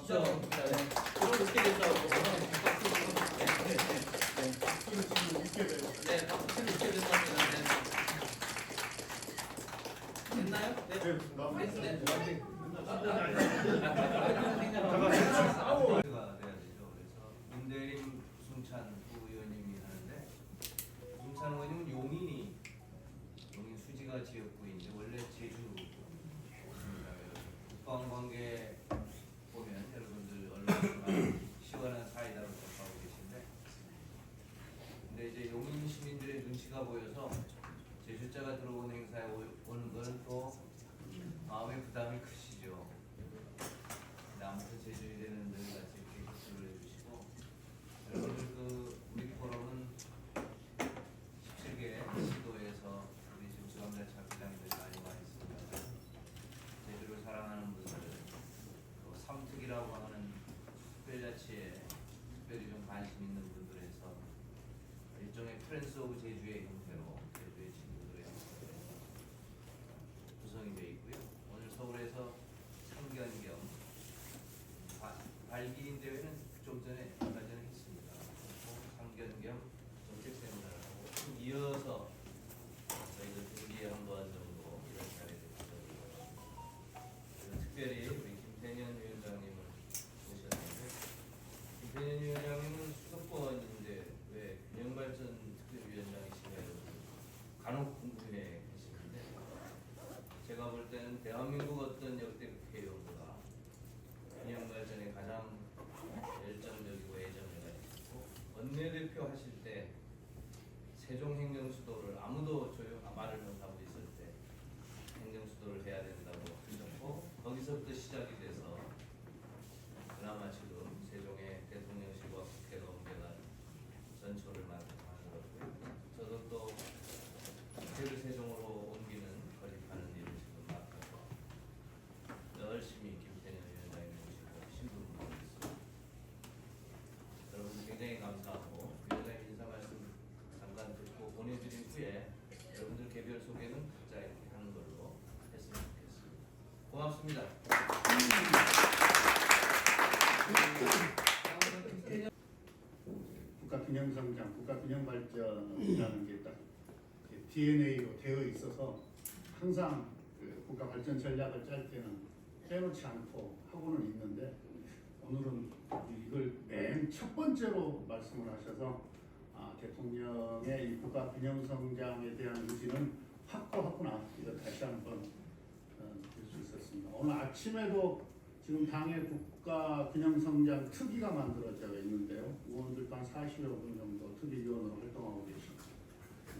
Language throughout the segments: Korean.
박수 한번 봅니다. 네. 그럼 웃게 된다고. 박수를 치면 웃게 돼요. 네, 박수 치면 웃게 된답니다. 네. 됐나요? 네. 네, 가 돼야 되죠. 그래서 윤대림 부승찬 부의원님이 하는데 부승찬 의원님은 용인 수지가 지역구인데 원래 제주입니다. 국방관계 보면 여러분들 얼마나 시원한 사이다로 접하고 계신데 근데 이제 용인 시민들의 눈치가 보여서 제주자가 들어온 행사에 오는 것은 또 마음의 부담이 크시죠. 아무튼 제주에 되는 늘 같이 이렇게 협조를 해주시고 여러분들 우리 포럼은 17개 시도에서 우리 지금 지방자치 학회장들이 많이 있습니다. 제주를 사랑하는 분들 또 삼특이라고 하는 특별자치에 특별히 좀 관심 있는 분들에서 일종의 프렌스 오브 제주의 형태로 제주의 친구들의 형태로 구성이 되어 있고요. 오늘 서울에서 상견 발기인 대회는 좀 전에 얼마 전에 했습니다. 상견 겸 정책 세미나를 하고 이어서 저희들 분기에 한 번 정도 이런 자리를 가졌고요. 특별히 우리 김태년 위원장님을 모셨는데 김태년 위원장님은 수도권인데 왜 균형발전 특별위원장이신가 간혹 궁금해 하시는데 제가 볼 때는 대한민국 어떤 역대 국회의원보다 균형발전에 가장 열정적이고 애정가 있고 원내대표 하실 때 세종행정수도를 아무도 말을 못하고 있을 때 행정수도를 해야 된다고 하셨고 거기서부터 시작이 돼서 그나마 지금 세종의 대통령실과 국회가 옮겨간 전초를 만들었고요. 저도 또 국회를 세종으로 옮기는 건립하는 일을 지금 맡아서 열심히 김태년 위원장님 모시고 신부를 모시겠습니다. 여러분 굉장히 감사하고 위원장님 인사 말씀 잠깐 듣고 보내드린 후에 여러분들 개별 소개는 각자 이렇게 하는 걸로 했으면 좋겠습니다. 고맙습니다. 국가균형성장, 국가균형발전이라는 게 딱 DNA로 되어 있어서 항상 그 국가발전 전략을 짤 때는 빼놓지 않고 하고는 있는데 오늘은 이걸 맨 첫 번째로 말씀을 하셔서 대통령의 이 국가균형성장에 대한 의지는 확고하구나 이걸 다시 한번 볼 수 있었습니다. 오늘 아침에도 지금 당의 국가균형성장 특위가 만들어져 있는데요. 의원들도 한 40여 분 정도 특위위원으로 활동하고 계십니다.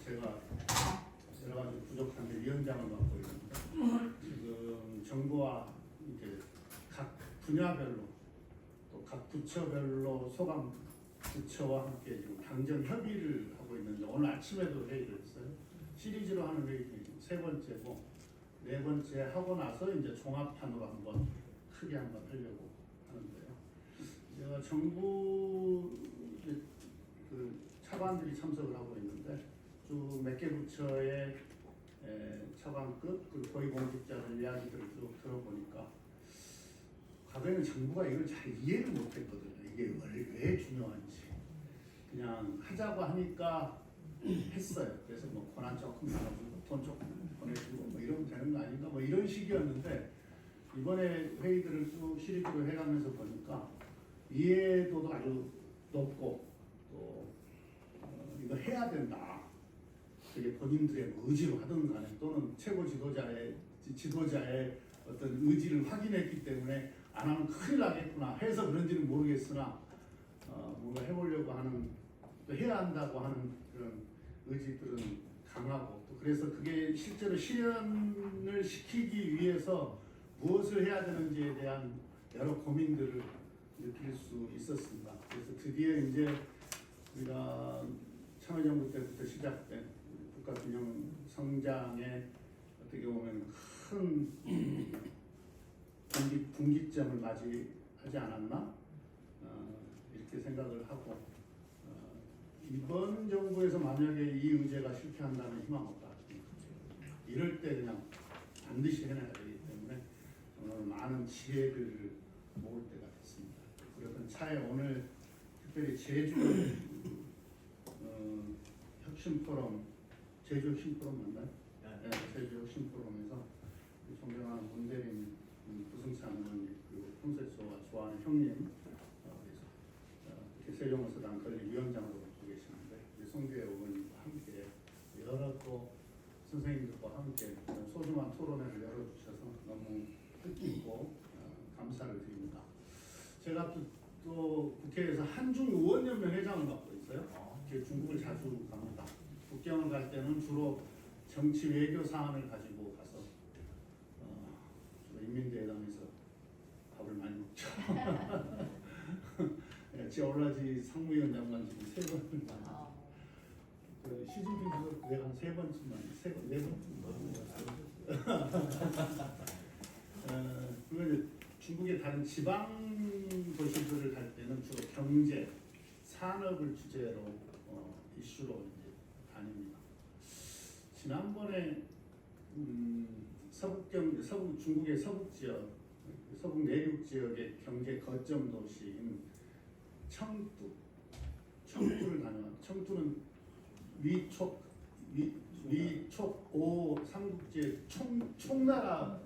제가 여러 가지 부족한데 위원장을 맡고 있는데 지금 정부와 이렇게 각 분야별로 또 각 부처별로 소감 부처와 함께 지금 당정 협의를 하고 있는데 오늘 아침에도 회의를 했어요. 시리즈로 하는 회의 세 번째고 네 번째 하고 나서 이제 종합판으로 한번 크게 한번 하려고 하는데요. 제가 정부 그 차관들이 참석을 하고 있는데 쭉 몇 개 부처의 차관급 그리고 고위공직자들 이야기들을 쭉 들어보니까 과거에는 정부가 이걸 잘 이해를 못했거든요. 이게 왜 중요한지 그냥 하자고 하니까 했어요. 그래서 뭐 권한 조금 나눠주고 돈 조금 보내주고 뭐 이러면 되는 거 아닌가 뭐 이런 식이었는데 이번에 회의들을 쭉 시리즈로 해가면서 보니까 이해도도 아주 높고 또 이거 해야 된다. 그게 본인들의 의지로 하든 간에 또는 최고 지도자의 어떤 의지를 확인했기 때문에 안 하면 큰일 나겠구나 해서 그런지는 모르겠으나 뭔가 해보려고 하는 또 해야 한다고 하는 그런 의지들은 강하고 또 그래서 그게 실제로 실현을 시키기 위해서 무엇을 해야 되는지에 대한 여러 고민들을 느낄 수 있었습니다. 그래서 드디어 이제 우리가 참여정부 때부터 시작된 국가균형 성장에 어떻게 보면 큰 분기점을 맞이하지 않았나 이렇게 생각을 하고 이번 정부에서 만약에 이 의제가 실패한다면 희망 없다. 이럴 때 그냥 반드시 해내야 되기 때문에 오늘 많은 지혜들을 모을 때가 됐습니다. 이것은 차에 오늘 특별히 제주 혁신 포럼, 제주 혁신 포럼 맞나요? 네, 제주 혁신 포럼에서 존경하는 문대림 부승찬 의원님 그리고 평소에 좋아하는 형님 그래서 세종에서당 건립위원장으로 맡고 계시는데 송규혜 의원님과 함께 여러 또 선생님들과 함께 소중한 토론회를 열어주셔서 너무 뜻깊고 감사를 드립니다. 제가 또 국회에서 한중의원연맹 회장을 맡고 있어요. 중국을 자주 갑니다. 국경을 갈 때는 주로 정치 외교 사안을 가지고 가서 주로 인민대회당에서 밥을 많이 먹죠. 네, 지올라지 상무위원장만 지금 3번 시진핑도 내가 한 3번쯤만 4번쯤 그리고 이제 중국의 다른 지방 도시들을 갈 때는 주로 경제, 산업을 주제로 이슈로 이제 다닙니다. 지난번에 중국의 서북 지역, 서북 내륙 지역의 경제 거점 도시인 청두를 다녀왔. 청두는 위촉 5 삼국지의 총나라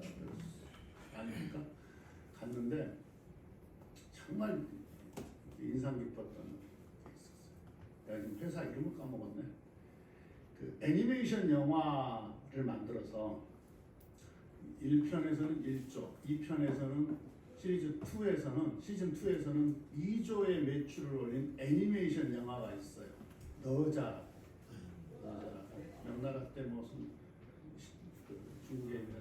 아닙니까? 갔는데 정말 인상 깊었던 게 있었어요. 내가 지금 회사 이름을 까먹었네. 그 애니메이션 영화를 만들어서 1편에서는 1조, 2편에서는 시즌 2에서는 2조의 매출을 올린 애니메이션 영화가 있어요. 너자 명나라 때 무슨 중국에 있는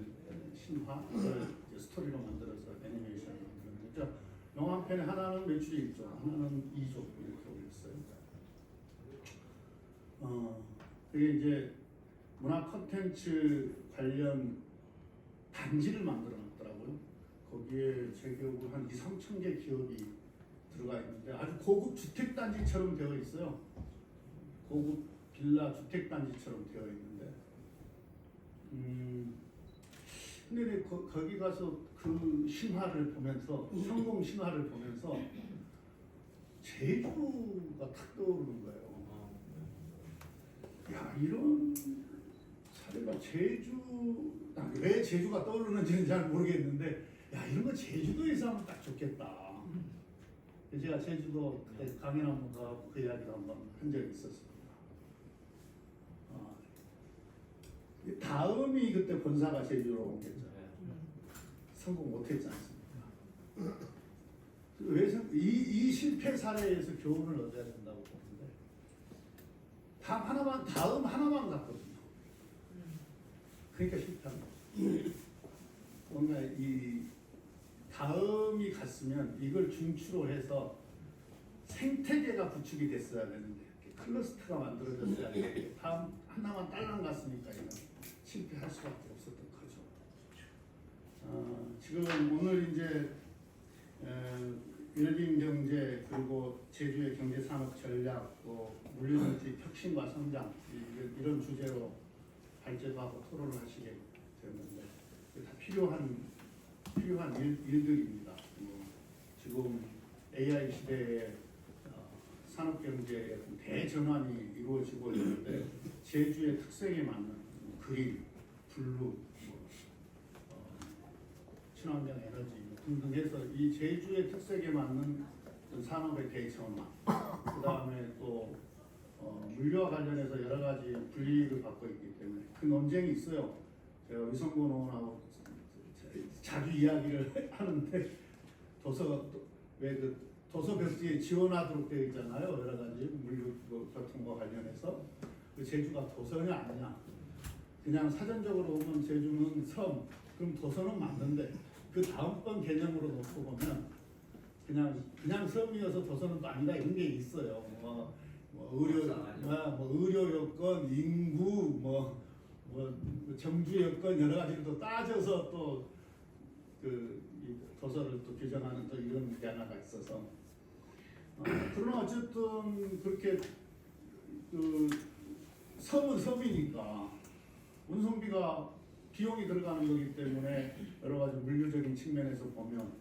신화를 스토리로 만들어서 애니메이션을 만들었는데 그러니까 영화 한 편에 하나는 매출이 1조, 하나는 2조 이렇게 올렸어요. 그게 이제 문화 콘텐츠 관련 단지를 만들어 놨더라고요. 거기에 제 기억으로 한 2~3천 개 기업이 들어가 있는데 아주 고급 주택 단지처럼 되어 있어요. 고급 빌라 주택 단지처럼 되어 있는데 근데 거기 가서 그 신화를 보면서 성공 신화를 보면서 제주가 탁 떠오르는 거예요. 야, 이런 사례가 왜 제주가 떠오르는지는 잘 모르겠는데 야, 이런 거 제주도에서 하면 딱 좋겠다. 제가 제주도 그때 강연 한번 가고 그 이야기를 한번 한 적이 있었습니다. 다음이 그때 본사가 제주로 옮겼잖아요. 성공 못했지 않습니까? 이 실패 사례에서 교훈을 얻어야 된다고 보는데 다음 하나만 갔거든요. 그러니까 실패한 거죠. 뭔가 이 다음이 갔으면 이걸 중추로 해서 생태계가 구축이 됐어야 되는데 클러스터가 만들어졌어야 되는데 다음 하나만 딸랑 갔으니까 이건 실패할 수밖에 없었던 거죠. 지금 오늘 이제 웰빙 경제 그리고 제주의 경제 산업 전략 또 물류정책 혁신과 성장 이런 주제로 발제도 하고 토론을 하시게 됐는데 다 필요한 일들입니다. 지금 AI 시대에 산업 경제의 대전환이 이루어지고 있는데 제주의 특색에 맞는 그린, 블루, 친환경 에너지 등등 해서 이 제주의 특색에 맞는 산업의 대전환, 그 다음에 또 물류와 관련해서 여러 가지 불이익을 받고 있기 때문에 그 논쟁이 있어요. 제가 위성군 의원하고 자주 이야기를 하는데 도서 벽지에 지원하도록 되어 있잖아요. 여러 가지 물류 교통과 관련해서 그 제주가 도서는 아니냐. 그냥 사전적으로 보면 제주는 섬, 그럼 도서는 맞는데 그 다음번 개념으로 놓고 보면 그냥 섬이어서 도서는 또 아니다 이런 게 있어요. 의료 여건, 인구, 정주 여건 여러 가지를 또 따져서 또 그 도서를 또 규정하는 또 이런 변화가 있어서 그러나 어쨌든 그렇게 그 섬은 섬이니까 운송비가 비용이 들어가는 거기 때문에 여러 가지 물류적인 측면에서 보면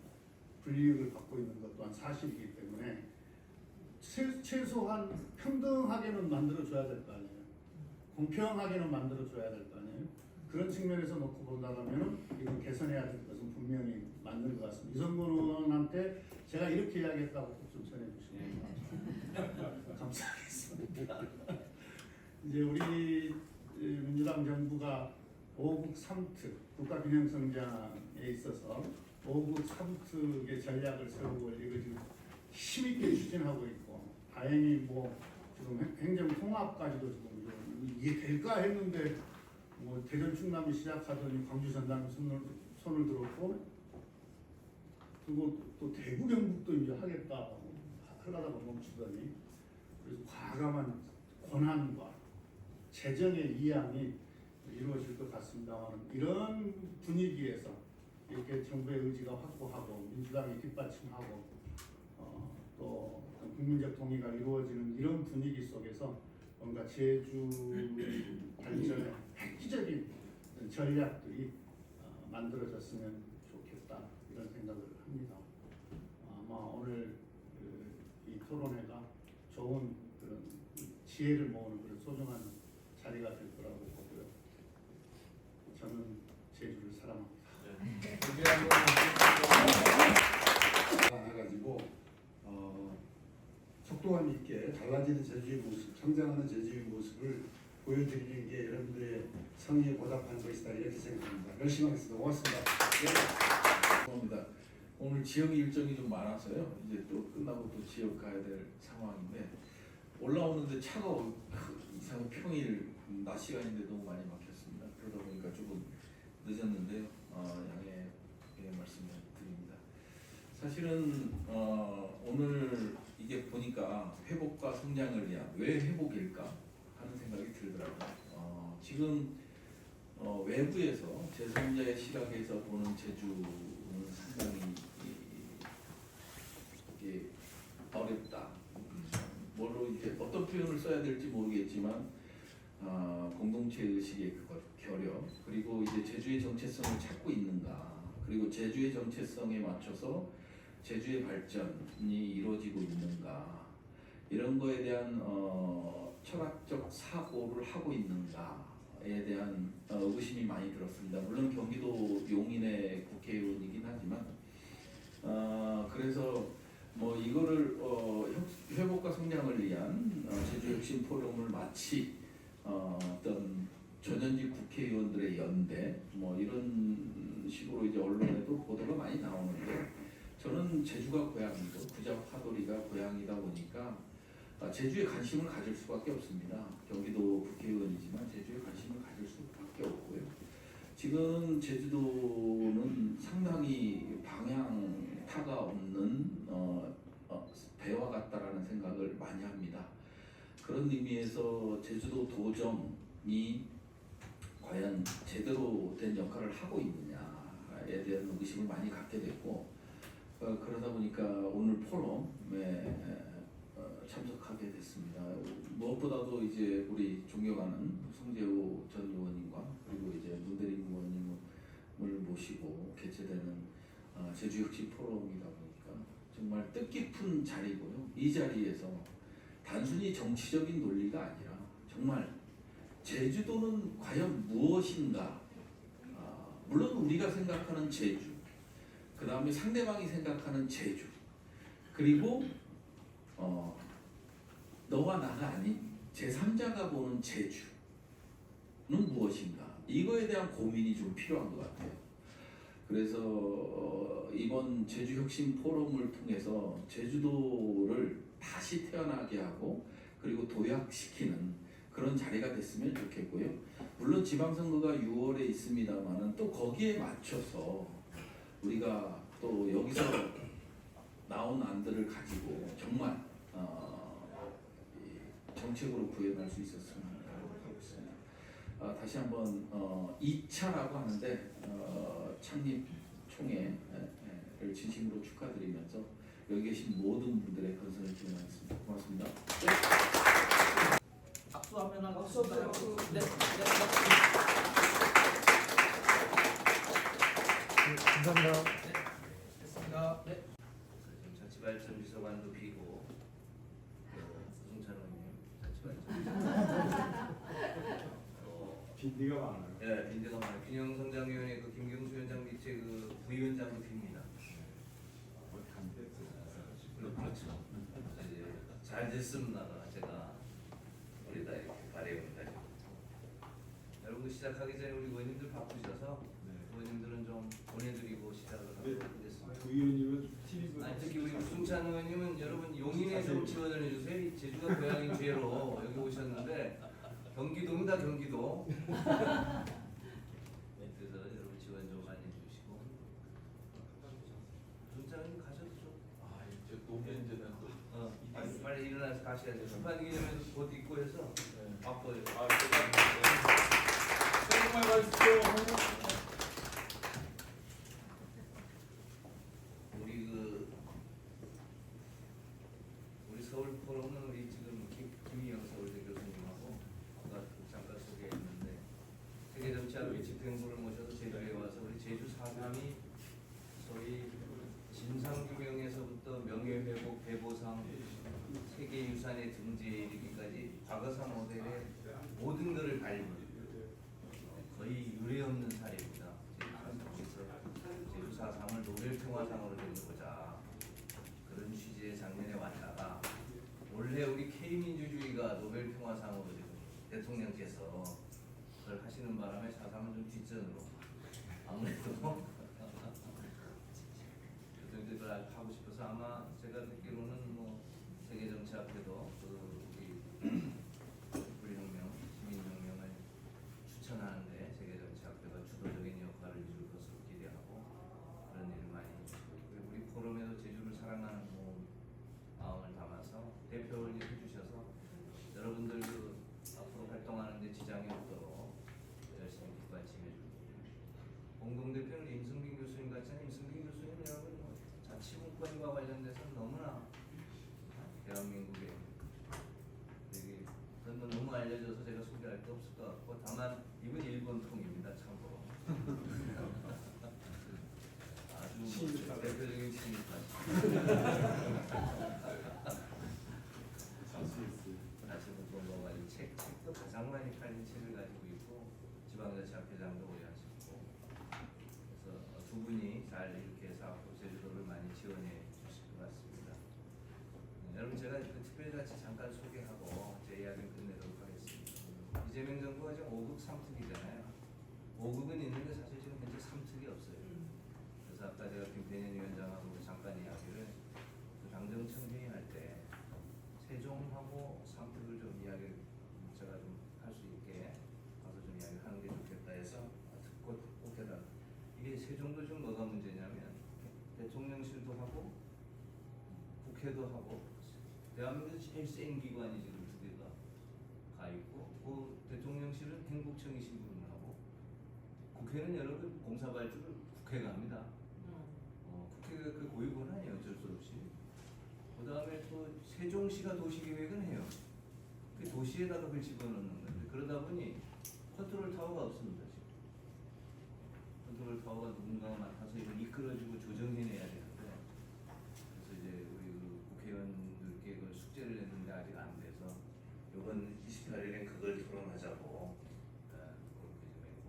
불이익을 받고 있는 것 또한 사실이기 때문에 최소한 평등하게는 만들어줘야 될 거 아니에요. 공평하게는 만들어줘야 될 거 아니에요. 그런 측면에서 놓고 본다면 이건 개선해야 될 것은 분명히 맞는 것 같습니다. 이성근 의원한테 제가 이렇게 이야기했다고 꼭 좀 전해주시면 감사하겠습니다. 이제 우리 민주당 정부가 5국 3특 국가균형성장에 있어서 5국 3특의 전략을 세우고 이거 지금 힘있게 추진하고 있고 다행히 뭐 지금 행정통합까지도 지금 이게 될까 했는데 뭐 대전 충남이 시작하더니 광주 전남이 손을 들었고 그리고 또 대구 경북도 이제 하겠다 하려다가 멈추더니 그래서 과감한 권한과 재정의 이양이 이루어질 것 같습니다만 이런 분위기에서 이렇게 정부의 의지가 확고하고 민주당이 뒷받침하고 또 국민적 동의가 이루어지는 이런 분위기 속에서 뭔가 제주 발전의 획기적인 전략들이 만들어졌으면 좋겠다 이런 생각을 합니다. 아마 오늘 이 토론회가 좋은 그런 지혜를 모으는 그런 소중한 자리가 될 거라고 보고요. 저는 제주를 사랑합니다. 가지고 속도감 있게 달라지는 제주의 모습, 성장하는 제주의 모습을 보여드리는 게 여러분들의 성의에 보답한 것이다 이렇게 생각합니다. 열심히 하겠습니다. 고맙습니다. 감사합니다. 오늘 지역 일정이 좀 많아서요. 이제 또 끝나고 또 지역 가야 될 상황인데 올라오는데 차가 이상 평일 낮 시간인데 너무 많이 막혔습니다. 그러다 보니까 조금 늦었는데요. 양해 말씀을 드립니다. 사실은 오늘 이게 보니까 회복과 성장을 위한 왜 회복일까 하는 생각이 들더라고요. 지금 외부에서 제3자의 시각에서 보는 제주는 상당히 이게 어렵다. 뭐로 이제 어떤 표현을 써야 될지 모르겠지만 공동체 의식의 결여 그리고 이제 제주의 정체성을 찾고 있는가 그리고 제주의 정체성에 맞춰서 제주의 발전이 이루어지고 있는가 이런 거에 대한 철학적 사고를 하고 있는가에 대한 의구심이 많이 들었습니다. 물론 경기도 용인의 국회의원이긴 하지만 그래서 뭐 이거를 회복과 성장을 위한 제주 혁신 포럼을 마치 어떤 전현직 국회의원들의 연대 뭐 이런 식으로 이제 언론에도 보도가 많이 나오는데 저는 제주가 고향이고 구작 화돌이가 고향이다 보니까 제주에 관심을 가질 수밖에 없습니다. 경기도 국회의원이지만 제주에 관심을 가질 수밖에 없고요. 지금 제주도는 상당히 방향타가 없는 배와 같다라는 생각을 많이 합니다. 그런 의미에서 제주도 도정이 과연 제대로 된 역할을 하고 있느냐에 대한 의심을 많이 갖게 됐고 그러다 보니까 오늘 포럼에 참석하게 됐습니다. 무엇보다도 이제 우리 존경하는 송재호 전 의원님과 그리고 이제 문대림 의원님을 모시고 개최되는 제주혁신 포럼이다 보니까 정말 뜻깊은 자리고요. 이 자리에서 단순히 정치적인 논리가 아니라 정말 제주도는 과연 무엇인가? 물론 우리가 생각하는 제주, 그 다음에 상대방이 생각하는 제주, 그리고 너와 나가 아닌 제3자가 보는 제주는 무엇인가? 이거에 대한 고민이 좀 필요한 것 같아요. 그래서 이번 제주혁신 포럼을 통해서 제주도를 다시 태어나게 하고 그리고 도약시키는 그런 자리가 됐으면 좋겠고요. 물론 지방선거가 6월에 있습니다만은 또 거기에 맞춰서 우리가 또 여기서 나온 안들을 가지고 정말 정책으로 구현할 수 있었으면 하고 있습니다. 다시 한번 2차라고 하는데 창립 총회를 진심으로 축하드리면서 여기 계신 모든 분들의 건선을 기원하겠습니다. 고맙습니다. 박수하면 하겠습니다. 네. 감사합니다. 네. 됐습니다. 네. 자치발전 비서관도 비고 우승찬 의원님 자치발전 빈디가 많아요. 예, 빈대가 많아요. 균형성장위원회 그 김경수 위원장 밑에 그 부위원장도 빕니다. 그렇죠. 이제 잘 됐습니다. 제가 우리다 이렇게 바래옵니다. 여러분 시작하기 전에 우리 의원님들 바쁘셔서 의원님들은 좀 보내드리고 시작을 하도록 하겠습니다. 의원님은 TV 아니, 특히 우리 우승찬 의원님은 여러분 용인에 좀 지원을 해주세요. 이 제주가 고향인 죄로 여기 오셨는데 경기도입니다. 경기도. 그래서 여러분 지원 좀 많이 해주시고. 우승찬 의원님 가셔도 좀. 아 이제 노무현재는 또 빨리 일어나서 가셔야죠. 출판 기념회도 곧 있고 해서 바빠요. 정말 맛있죠. 우리 서울 포럼은 우리 지금 김희영 서울대 교수님하고 아까 잠깐 소개했는데 세계 정치학 집행부를 모셔서 제주에 와서 우리 제주 4.3이 소위 진상규명에서부터 명예회복, 배보상, 세계유산에 등재에 이르기까지 과거사 모델의 모든 것을 닮은 거의 유례없는 사례입니다. 제주 4.3을 노벨평화상으로 돌려보자 그런 취지의 작년에 왔다가 원래 우리 K민주주의가 노벨평화상으로 지금 대통령께서 그걸 하시는 바람에 4.3은 좀 뒷전으로 아무래도 그걸 하고 싶어서 아마 제가 듣기로는 뭐 세계정치학회도 우리 불혁명, 시민혁명을 추천하는데 세계정치학회가 주도적인 역할을 해줄 것으로 기대하고 그런 일을 많이 해주시고 우리 포럼에도 제주를 사랑하는 마음을 담아서 대표를 해주셔서 여러분들 앞으로 활동하는 데 지장이 없도록 열심히 뒷받침해주고 공동대표는 임승빈 교수님 같잖아요. 임승빈 교수님 여러분 자치문건과 관련돼서 너무나 대한민국에 되게 그런 건 너무 알려져서 제가 소개할 게 없을 것 같고 다만 이분 일본 통입니다. 참고로 아주 대표적인 친일파 자치문건과 관련 책도 가장 많이 팔린 책을 가지고 있고 지방자치학회장도 오래 하셨고 그래서 두 분이 잘 이렇게 해서 앞으로 제주도를 많이 지원해 주실 것 같습니다. 여러분 제가 그 특별자치 잠깐 소개하고 제 이야기를 끝내도록 하겠습니다. 이재명 정부가 지금 5급 3특이잖아요. 5급은 있는데 사실 지금 현재 3특이 없어요. 그래서 아까 제가 김태년 위원장하고 잠깐 이야기를 그 당정청 회의할 때 세종하고 3특을 좀 이야기를 제가 좀 할 수 있게 가서 좀 이야기를 하는 게 좋겠다 해서 듣고 꼭 해달라. 이게 세종도 지금 뭐가 문제냐면 대통령실도 하고 국회도 하고 대한민국에서 제일 센 기관이 지금 두 개가 가 있고 그 대통령실은 행국청이 심부름을 하고 국회는 여러분 공사발주를 국회가 합니다. 국회가 그 고유 권한이에요. 어쩔 수 없이. 그 다음에 또 세종시가 도시계획은 해요. 그 도시에다가 그걸 집어넣는 건데 그러다 보니 컨트롤 타워가 없습니다. 지금. 컨트롤 타워가 누군가가 맡아서 이걸 이끌어주고 조정해내야 되는데 그래서 이제 우리 그 국회의원들께 그걸 숙제를 냈는데 아직 안 돼서 이번 28일엔 그걸 토론하자고 그렇게 좀 했고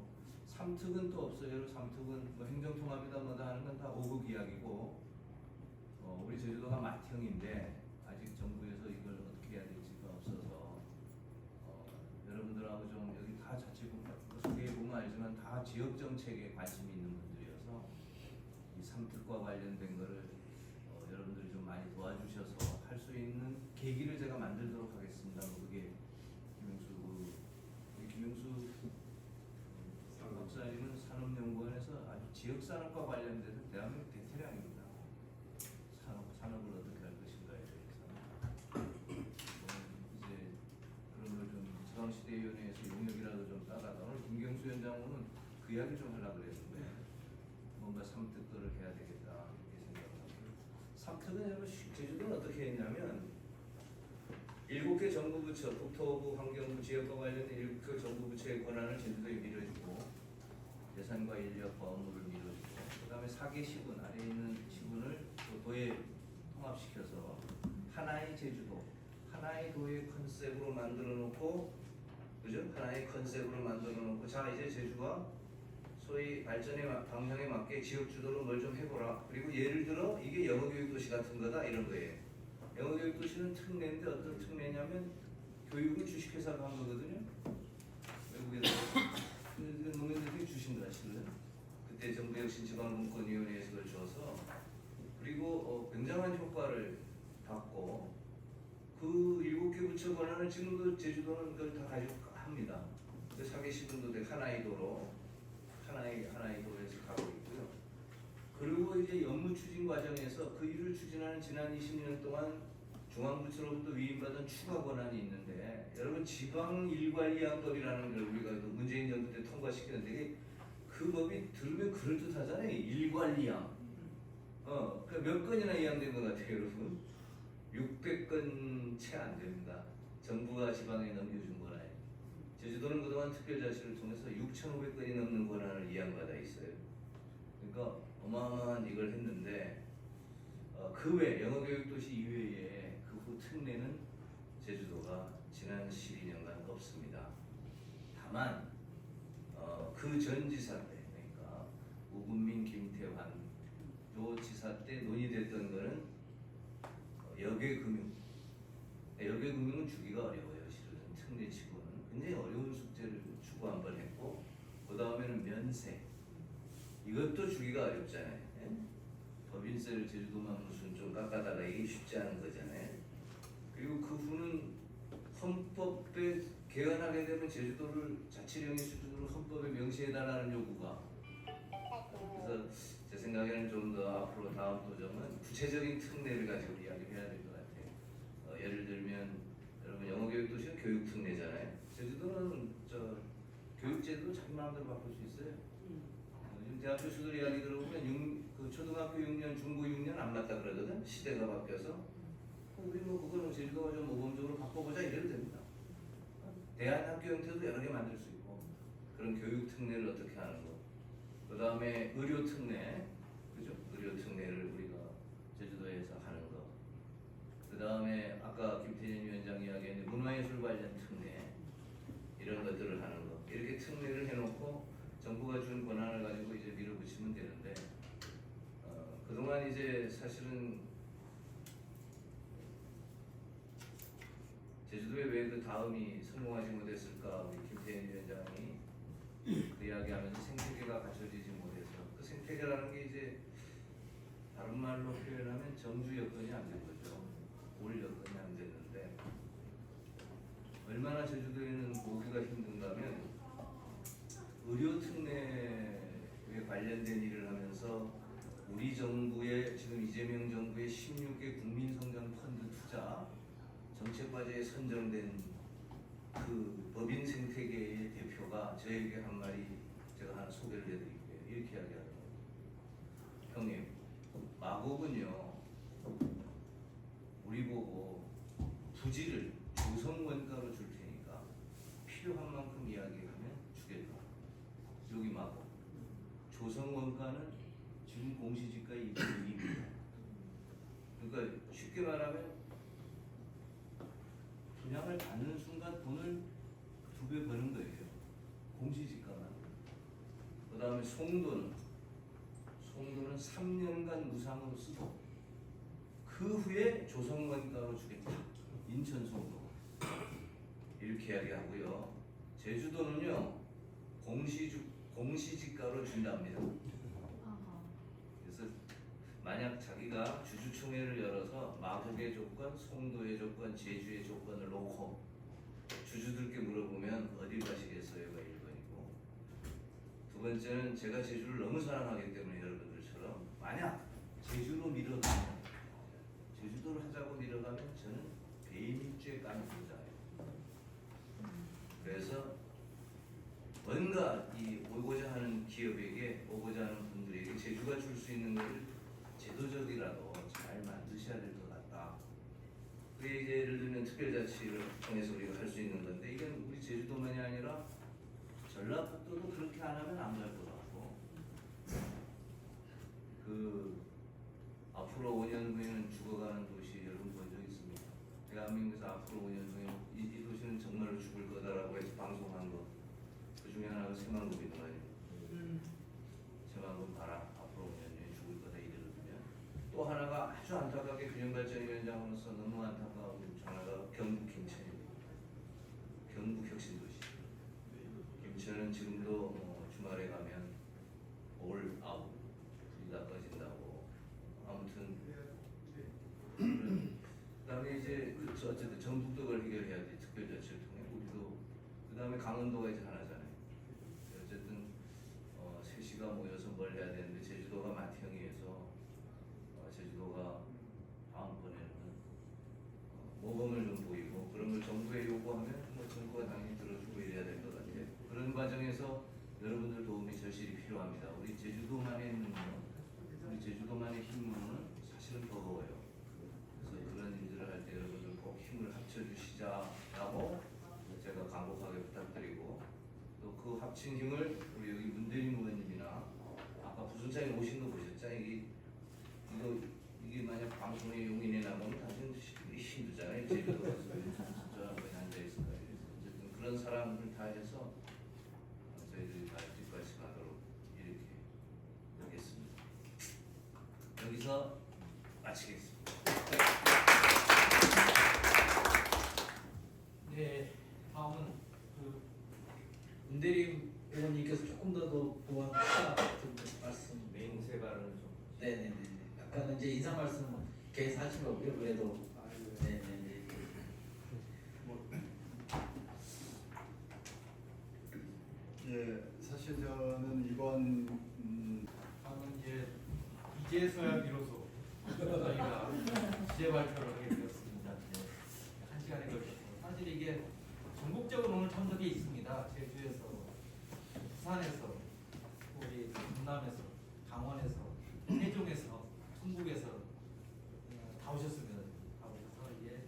3특은 또 없어요. 3특은 뭐 행정통합이다 뭐다 하는 건 다 5급 이야기고 우리 제주도가 맏형인데 아직 정부에서 이걸 어떻게 해야 될지가 없어서 여러분들하고 좀 여기 다 자치구 소개해 보면 알지만 다 지역 정책에 관심이 있는 분들이어서 이 3특과 관련된 거를 여러분들이 좀 많이 도와주셔서 할 수 있는 계기를 제가 만들도록 하겠습니다. 그게 김용수 박사님은 산업연구원에서 아주 지역산업과 관련돼서 대한민국 대태량입니다. 산업을 어떻게 할 것인가에 대해서 이제 그런 걸 좀 지방시대위원회에서 용역이라도 좀 따다가 오늘 김경수 위원장은 그 이야기 좀 하려고 그랬는데 뭔가 3특 거를 해야 되겠다 이렇게 생각을 하고 3특은 여러분 제주도는 어떻게 했냐면 7개 정부 부처, 국토부, 환경부, 지역과 관련된 7개 정부 부처의 권한을 제주도에 밀어주고 예산과 인력, 업무를 밀어주고 그 다음에 4개 시군 아래에 있는 시군을 도에 통합시켜서 하나의 제주도, 하나의 도의 컨셉으로 만들어 놓고, 그죠? 하나의 컨셉으로 만들어 놓고, 자 이제 제주가 소위 발전의 방향에 맞게 지역 주도로 뭘 좀 해보라. 그리고 예를 들어 이게 영어교육도시 같은 거다 이런 거예요. 영어교육도시는 특례인데 어떤 특례냐면 교육을 주식회사가 한 거거든요. 외국에서 노무현대통령이 주신 거야 실은. 그때 정부혁신지방분권위원회에서 그걸 줘서 그리고 굉장한 효과를 받고 그 7개 부처 권한을 지금도 제주도는 그걸 다 가지고 합니다. 그 사계시군도 하나의 도로 하나의 도로에서 가고 있고요. 그리고 이제 업무 추진 과정에서 그 일을 추진하는 지난 20년 동안 중앙부처로부터 위임받은 추가 권한이 있는데 여러분 지방일관리학법이라는 걸 우리가 그 문재인 정부 때 통과시키는데 그 법이 들으면 그럴듯하잖아요. 일관리학. 그 몇 건이나 이양된 것 같아요, 여러분. 600건 채 안 됩니다. 정부가 지방에 넘겨준 권한이. 제주도는 그동안 특별자치를 통해서 6,500건이 넘는 권한을 이양받아 있어요. 그러니까 어마어마한 이걸 했는데 그 외 영어교육도시 이외에 그 후 특례는 제주도가 지난 12년간 없습니다. 다만 그 전 지사 때 그러니까 우금민 김태환 요 지사 때 논의됐던 거는 역외금융. 역외금융은 주기가 어려워요. 실은 특례치고는 굉장히 어려운 숙제를 추구 한번 했고 그 다음에는 면세. 이것도 주기가 어렵잖아요. 예? 법인세를 제주도만 무슨 좀 깎아다가 이게 쉽지 않은 거잖아요. 그리고 그 후는 헌법에 개헌하게 되면 제주도를 자치령의 수준으로 헌법에 명시해달라는 요구가. 그래서 제 생각에는 좀 더 앞으로 다음 도정은 구체적인 특례를 가지고 이야기해야 될 것 같아요. 예를 들면 여러분 영어교육도시는 교육특례잖아요. 제주도는 교육제도 자기 마음대로 바꿀 수 있어요. 지금 대학 교수들 이야기 들어보면 그 초등학교 6년, 중고 6년 안 맞다 그러거든. 시대가 바뀌어서 우리 그거는 제주도가 좀 모범적으로 바꿔보자 이래도 됩니다. 대안학교 형태도 여러 개 만들 수 있고 그런 교육 특례를 어떻게 하는 거. 그 다음에 의료 특례, 그죠? 의료 특례를 우리가 제주도에서 하는 거. 그 다음에 아까 김태년 위원장 이야기했는데 문화예술 관련 특례 이런 것들을 하는 거. 이렇게 특례를 해놓고 정부가 준 권한을 가지고 이제 밀어붙이면 되는데 그동안 이제 사실은 제주도에 왜 그 다음이 성공하지 못했을까 우리 김태현 위원장이 그 이야기하면서 생태계가 갖춰지지 못해서 그 생태계라는 게 이제 다른 말로 표현하면 정주 여건이 안 된 거죠. 올 여건이 안 됐는데 얼마나 제주도에는 보기가 힘든가면 의료 특례에 관련된 일을 하면서 우리 정부의 지금 이재명 정부의 16개 국민성장 펀드 투자 정책 과제에 선정된 그 법인 생태계의 대표가 저에게 한 말이 제가 하나 소개를 해드릴게요. 이렇게 이야기하더라고요. 형님, 마곡은요 우리 보고 부지를 조성원가로 줄 테니까 필요한 만큼 이야기하면 주겠다. 여기 마곡 조성원가는 지금 공시지가 2%입니다. 그러니까 쉽게 말하면 분양을 받는 순간 돈을 2배 버는 거예요. 공시지가만. 그 다음에 송도는 3년간 무상으로 쓰고 그 후에 조성원가로 주겠다. 인천 송도 이렇게 이야기하고요. 제주도는요 공시지가로 준답니다. 그래서 만약 자기가 주주총회를 열어서 마곡의 조건, 송도의 조건, 제주의 조건을 놓고 주주들께 물어보면 어딜 가시겠어요가 1번이고 두 번째는 제가 제주를 너무 사랑하기 때문에 여러분들처럼 만약 제주로 밀어가면 제주도를 하자고 밀어가면 저는 배임죄 까는 부자예요. 그래서 뭔가 이 오고자 하는 기업에게 오고자 하는 분들에게 제주가 줄 수 있는 것을 제도적이라도 잘 만드셔야 될 것 같다. 그게 이제 예를 들면 특별자치를 통해서 우리가 할 수 있는 건데 이건 우리 제주도만이 아니라 전라북도도 그렇게 안 하면 안 갈 것 같고 그 앞으로 5년 후에는 죽어가는 지방으로서 너무 안타까운 전화가 경북 김천입니다. 경북 혁신도시. 김천은 지금도 주말에 가면 올 아웃 불이 다 꺼진다고. 아무튼 그다음에 이제 어쨌든 전북도 그걸 해결해야 돼. 특별자치를 통해 우리도. 그다음에 강원도가 이제 하나잖아요. 어쨌든 셋이가 모여서 뭘 해야 되는데 제주도가 맏형이어서 제주도가 다음번에는 모범을 좀 보이고 그런 걸 정부에 요구하면 뭐 정부가 당연히 들어주고 이래야 될 것 같아요. 그런 과정에서 여러분들 도움이 절실히 필요합니다. 우리 제주도만의 힘은 사실은 버거워요. 그래서 그런 일들을 할 때 여러분들 꼭 힘을 합쳐주시자라고 제가 간곡하게 부탁드리고 또 그 합친 힘을 우리 여기 문대림 의원님이나 아까 부순장에 오신 거 보셨죠? 이게 만약 방송에 용인에 나가면 당신 힘들잖아요. 제주도 가서 저 앞에 앉아있을 거예요. 어쨌든 그런 사람들 다 해서 저희들이 다 뒷받침 하도록 이렇게 하겠습니다. 여기서 마치겠습니다. 네, 다음은 그 문대림 의원님께서 조금 더 보완 같은 말씀. 맹세 발언을 좀. 네네네. 약간 이제 인사 말씀 계속 하신 거고요. 그래도 네네네. 예, 사실 저는 이번 다음은 이제서야 비로소 저희가 주제 발표를 하게 되었습니다. 네, 한 시간에 걸쳐서 사실 이게 전국적으로 오늘 참석이 있습니다. 제주에서, 부산에서, 우리 전남에서, 강원에서, 세종에서, 충북에서 다 오셨습니다. 다 오셔서 이게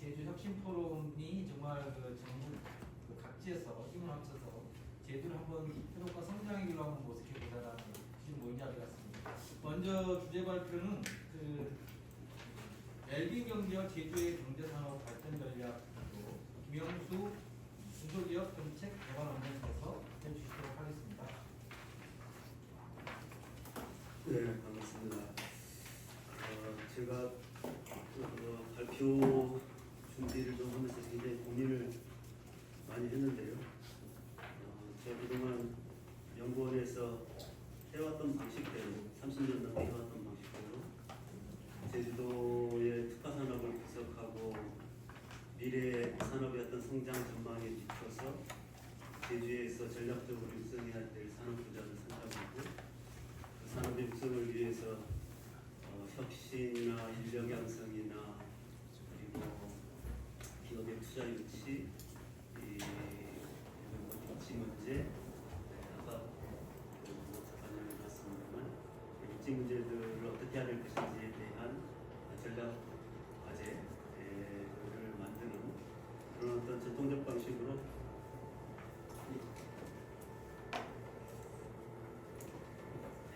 제주 혁신 포럼이 정말 그 전국 각지에서 힘을 합쳐서 제주를 한번 회복과 성장의 길로 한번 모색해 보자라는 지금 모임 자리 같습니다. 먼저 주제 발표는 그 웰빙 경제와 제주의 경제산업 발전 전략으로 김영수 중소기업 정책 개발 원장님께서 해주시도록 하겠습니다. 네, 반갑습니다. 제가 발표 준비를 좀 하면서 굉장히 고민을 많이 했는데요. 제가 그동안 연구원에서 해왔던 방식대로 30년 넘게 해왔던 방식대로 제주도의 특화산업을 분석하고 미래의 산업의 어떤 성장 전망에 비춰서 제주에서 전략적으로 육성해야 될 산업 부자를 선정하고 그 산업의 육성을 위해서 혁신이나 인력 양성이나 그리고 기업의 투자 유치, 입지 문제, 아까 작가님이 말씀드렸지만 입지 문제들을 어떻게 해야 될 것인지에 대한 전략 과제를 만드는 그런 어떤 전통적 방식으로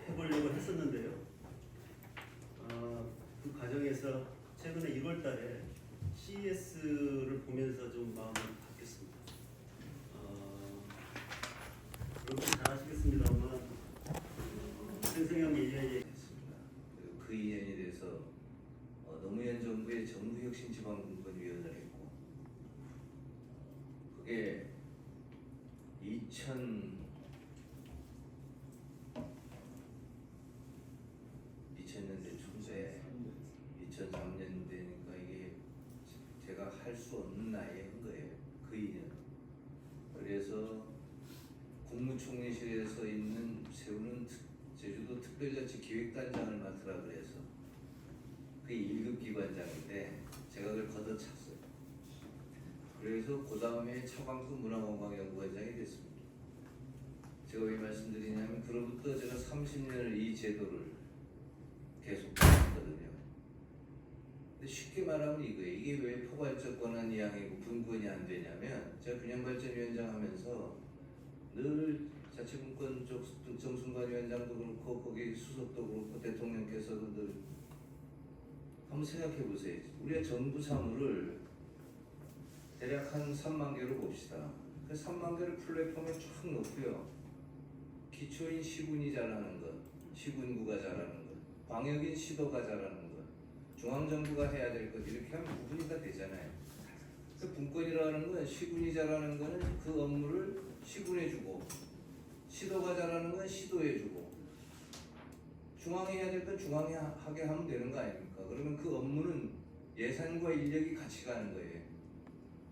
해보려고 했었는데요. 그 과정에서 최근에 1월달에 CES를 보면서 좀 마음이 바뀌었습니다. 여러분 잘 아시겠습니다만 생생형 이야기 했습니다. 그 이행에 대해서 노무현 정부의 정부혁신지방분권위원회를 했고 그게 2000년대 초에 2003년대니까 이게 제가 할 수 없는 나이에 한 거예요. 그 2년. 그래서 국무총리실에서 세우는 제주도 특별자치 기획단장을 맡으라 그래서 그게 1급 기관장인데 제가 그걸 걷어찼어요. 그래서 그 다음에 차광수 문화관광연구원장이 됐습니다. 제가 왜 말씀드리냐면 그로부터 제가 30년을 이 제도를 계속 했거든요. 근데 쉽게 말하면 이거예요. 이게 왜 포괄적 권한 이양이고 분권이 안 되냐면 제가 균형발전위원장 하면서 늘 자치분권 쪽 정순관위원장도 그렇고 거기 수석도 그렇고 대통령께서도 늘 한번 생각해 보세요. 우리가 정부 사무를 대략 한 3만 개로 봅시다. 그 3만 개를 플랫폼에 쫙 놓고요. 기초인 시군이 잘하는 것, 시군구가 잘하는 것, 광역인 시도가 잘하는 것, 중앙정부가 해야 될 것 이렇게 하면 구분이 다 되잖아요. 그 분권이라는 건 시군이 잘하는 거는 그 업무를 시군해주고 시도가 잘하는 건 시도해주고 중앙이 해야 될 건 중앙이 하게 하면 되는 거 아닙니까? 그러면 그 업무는 예산과 인력이 같이 가는 거예요.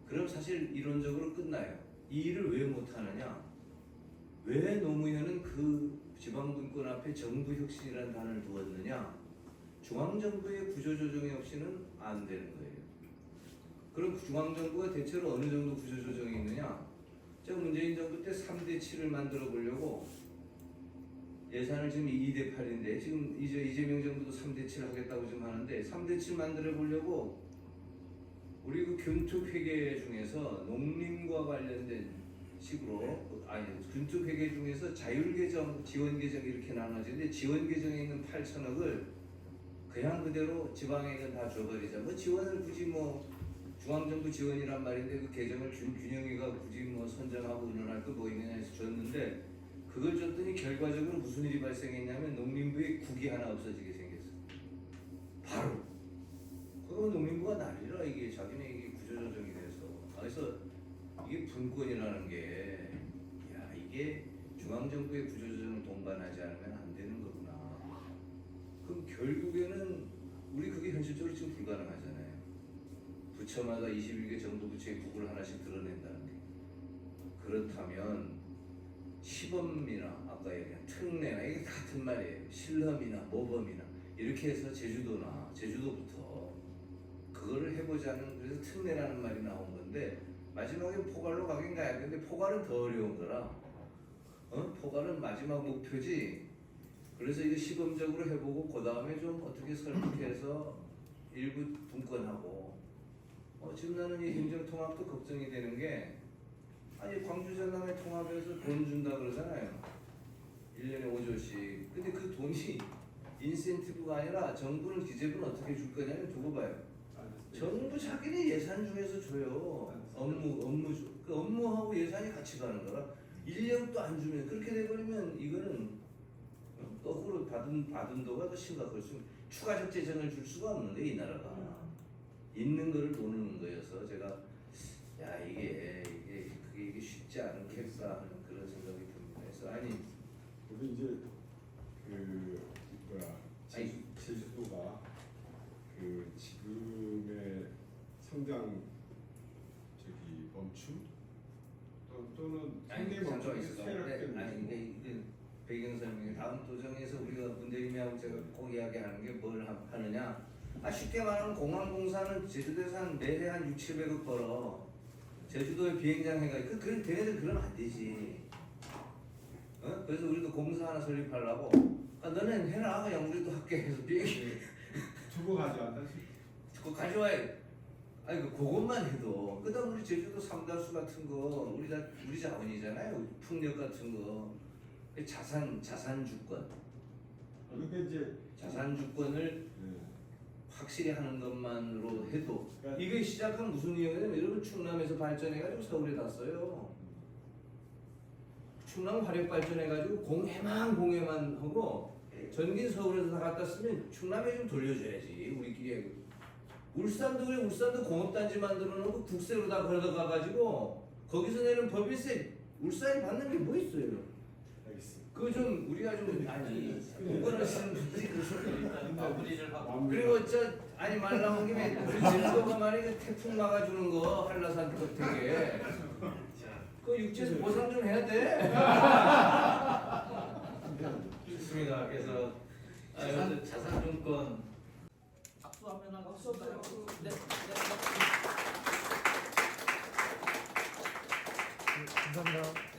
그럼 사실 이론적으로 끝나요. 이 일을 왜 못하느냐? 왜 노무현은 그 지방분권 앞에 정부혁신이라는 단어를 두었느냐? 중앙정부의 구조조정이 없이는 안 되는 거예요. 그럼 중앙정부가 대체로 어느 정도 구조조정이 있느냐? 제가 문재인 정부 때 3대7을 만들어 보려고 예산을 지금 2대8인데 지금 이재명 정부도 3대7 하겠다고 지금 하는데 3대7 만들어 보려고 우리 그 균투회계 중에서 농림과 관련된 식으로 균투회계 중에서 자율계정, 지원계정 이렇게 나눠지는데 지원계정에 있는 8천억을 그냥 그대로 지방에 다 줘버리자. 뭐 지원을 굳이 뭐 중앙정부 지원이란 말인데 그 계정을 균형이가 굳이 뭐 선정하고 의논할 거 뭐 있느냐 해서 줬는데 그걸 줬더니 결과적으로 무슨 일이 발생했냐면 농림부에 국이 하나 없어지게 생겼어. 바로. 그러면 농림부가 난리라 이게 자기네 이게 구조조정이 돼서. 그래서 이게 분권이라는 게 야 이게 중앙정부의 구조조정을 동반하지 않으면 안 되는 거구나. 그럼 결국에는 우리 그게 현실적으로 지금 불가능하잖아요. 부처마다 21개 정부 부처의 국을 하나씩 드러낸다는 게. 그렇다면 시범이나 아까 얘기한 특례나 이게 같은 말이에요. 실험이나 모범이나 이렇게 해서 제주도부터 그거를 해보자는 그래서 특례라는 말이 나온 건데 마지막에 포괄로 가긴 가야 되는데 포괄은 더 어려운 거라. 포괄은 마지막 목표지. 그래서 이거 시범적으로 해보고 그 다음에 좀 어떻게 설득해서 일부 분권하고. 지금 나는 이 행정통합도 걱정이 되는 게 아니 광주 전남의 통합에서 돈 준다 그러잖아요. 1년에 5조씩. 근데 그 돈이 인센티브가 아니라 정부는 기재부는 어떻게 줄 거냐면 두고 봐요. 정부 자기네 예산 중에서 줘요. 그 업무하고 예산이 같이 가는 거라. 인력도 안 주면 그렇게 돼버리면 이거는 거꾸로 받은 도가 더 심각할 수 있는 추가적 재정을 줄 수가 없는데 이 나라가 있는 거를 노는 거여서 제가 야 이게 쉽지 않겠다 하는 그런 생각이 듭니다. 그래서 아니 우리 이제 제주도가 그 지금의 성장 멈춤 또는 아니 성장 잠깐 멈춤이 있어서 쇠락된 아니 이게 배경 설명이 다음 도정에서 우리가 문대림하고 제가 꼭 이야기하는 게 뭘 하느냐. 쉽게 말하면 공항공사는 제주도에서 한 매해 한 6, 700억 벌어. 제주도에 비행장 해가지고 걔네들 그러면 안 되지. 그래서 우리도 공사 하나 설립하려고 너는 해라 그냥 우리도 할게 해서 비행기 두고 가져간다. 그거 가져와야 아니 그것만 해도 그다음 우리 제주도 삼다수 같은 거 우리 자원이잖아요. 풍력 같은 거 자산 주권 그러니까 이제 자산 주권을 확실히 하는 것만으로 해도 이게 시작한 무슨 이유냐면 여러분 충남에서 발전해가지고 서울에 다 써요. 충남 화력 발전해가지고 공해만 하고 전긴 서울에서 다 갖다 쓰면 충남에 좀 돌려줘야지 우리끼리. 울산도 그래. 울산도 공업단지 만들어 놓고 국세로 다 걸어가가지고 거기서 내는 법인세 울산이 받는 게 뭐 있어요? 그거 좀 우리가 좀 아니 공부를 하시는 분들이 일단 마무리를 하고 그리고 아니 말 나온 김에 우리 제주도가 말이야 태풍 막아주는 거 한라산 끝에게 그 육지에서 보상 좀 해야 돼. 좋습니다. 그래서 자산증권 박수하면 하고 없어요. 네. 감사합니다.